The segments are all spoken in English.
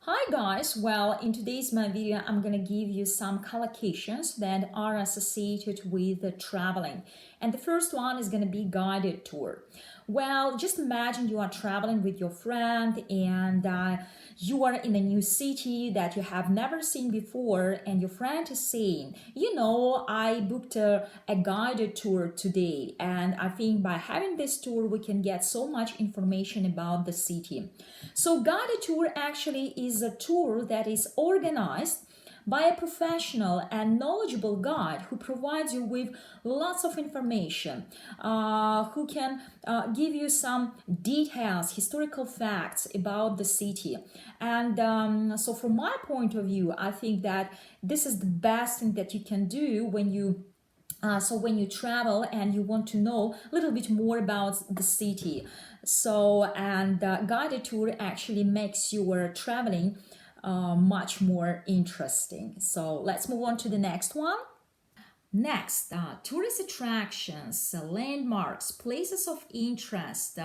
Hi guys, well in today's my video I'm gonna give you some collocations that are associated with traveling, and the first one is gonna be guided tour. Well, just imagine you are traveling with your friend and you are in a new city that you have never seen before, and your friend is saying, I booked a guided tour today, and I think by having this tour we can get so much information about the city. So guided tour actually is a tour that is organized by a professional and knowledgeable guide who provides you with lots of information, who can give you some details, historical facts about the city. And so, from my point of view, I think that this is the best thing that you can do when you travel and you want to know a little bit more about the city. Guided tour actually makes your traveling much more interesting. So let's move on to the next one. Next, tourist attractions, landmarks, places of interest.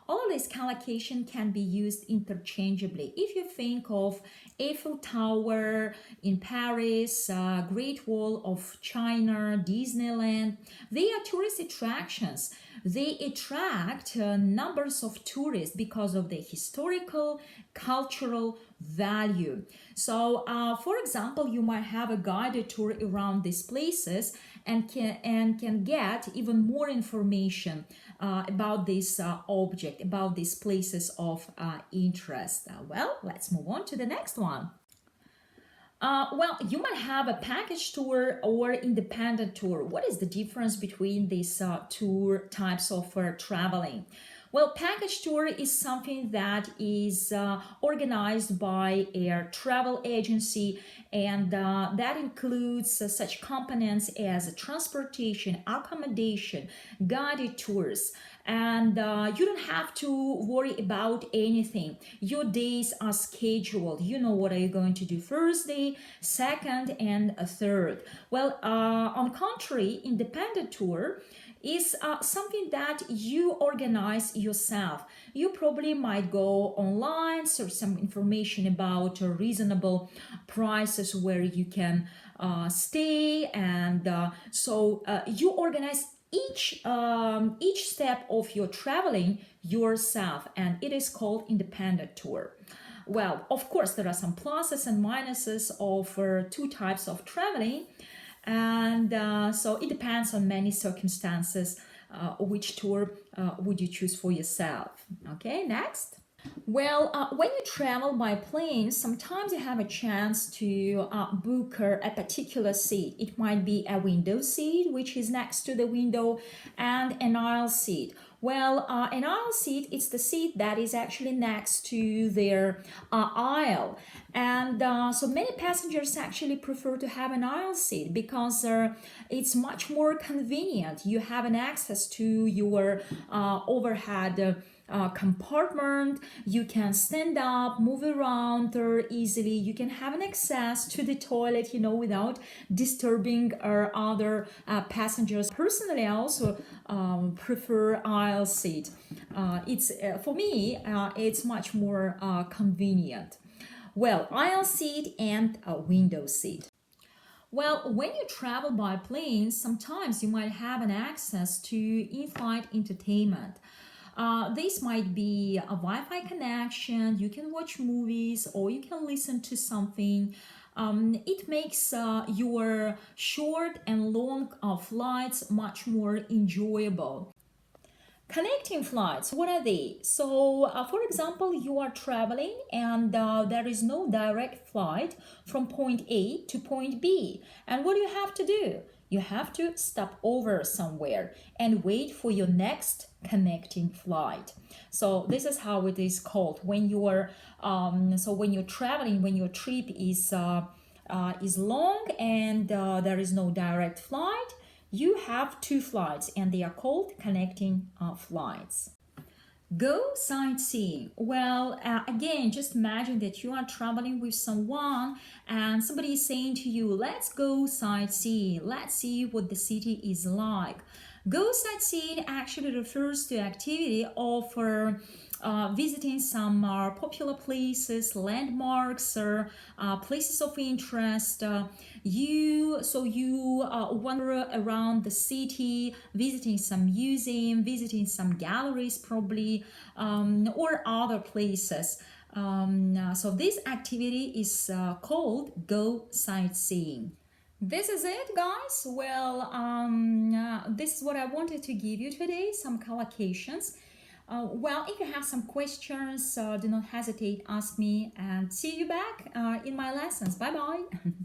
All of this collocation can be used interchangeably. If you think of Eiffel Tower in Paris, Great Wall of China, Disneyland, they are tourist attractions. They attract numbers of tourists because of the historical, cultural value. So, for example, you might have a guided tour around these places and can get even more information about this object, about these places of interest. Well, let's move on to the next one. You might have a package tour or independent tour. What is the difference between these two types of traveling? Well, package tour is something that is organized by a travel agency, and that includes such components as transportation, accommodation, guided tours, and you don't have to worry about anything. Your days are scheduled. You know what are you going to do first day, second, and a third. Well, on the contrary, independent tour is something that you organize yourself. You probably might go online, search some information about reasonable prices where you can stay, and you organize each step of your traveling yourself, and it is called independent tour. Well, of course, there are some pluses and minuses of two types of traveling, and so it depends on many circumstances which tour would you choose for yourself. Okay, next. Well, when you travel by plane, sometimes you have a chance to book a particular seat. It might be a window seat, which is next to the window, and an aisle seat. Well, an aisle seat is the seat that is actually next to their aisle. And so many passengers actually prefer to have an aisle seat because it's much more convenient. You have an access to your overhead compartment. You can stand up, move around there easily. You can have an access to the toilet, without disturbing other passengers. Personally, I also prefer aisle seat. It's for me, it's much more convenient. Well, aisle seat and a window seat. Well, when you travel by plane, sometimes you might have an access to in-flight entertainment. This might be a Wi-Fi connection, you can watch movies, or you can listen to something. It makes your short and long flights much more enjoyable. Connecting flights, what are they? So, for example, you are traveling and there is no direct flight from point A to point B. And what do you have to do? You have to stop over somewhere and wait for your next connecting flight. So this is how it is called when you are when you're traveling, when your trip is long and there is no direct flight. You have two flights and they are called connecting flights. Go sightseeing. Well, again, just imagine that you are traveling with someone and somebody is saying to you, let's go sightseeing. Let's see what the city is like. Go sightseeing actually refers to activity of visiting some popular places, landmarks, or places of interest. You wander around the city, visiting some museum, visiting some galleries, probably, or other places. So this activity is called go sightseeing. This is it, guys. Well, this is what I wanted to give you today, some collocations. Well, if you have some questions, do not hesitate, ask me, and see you back in my lessons. Bye bye.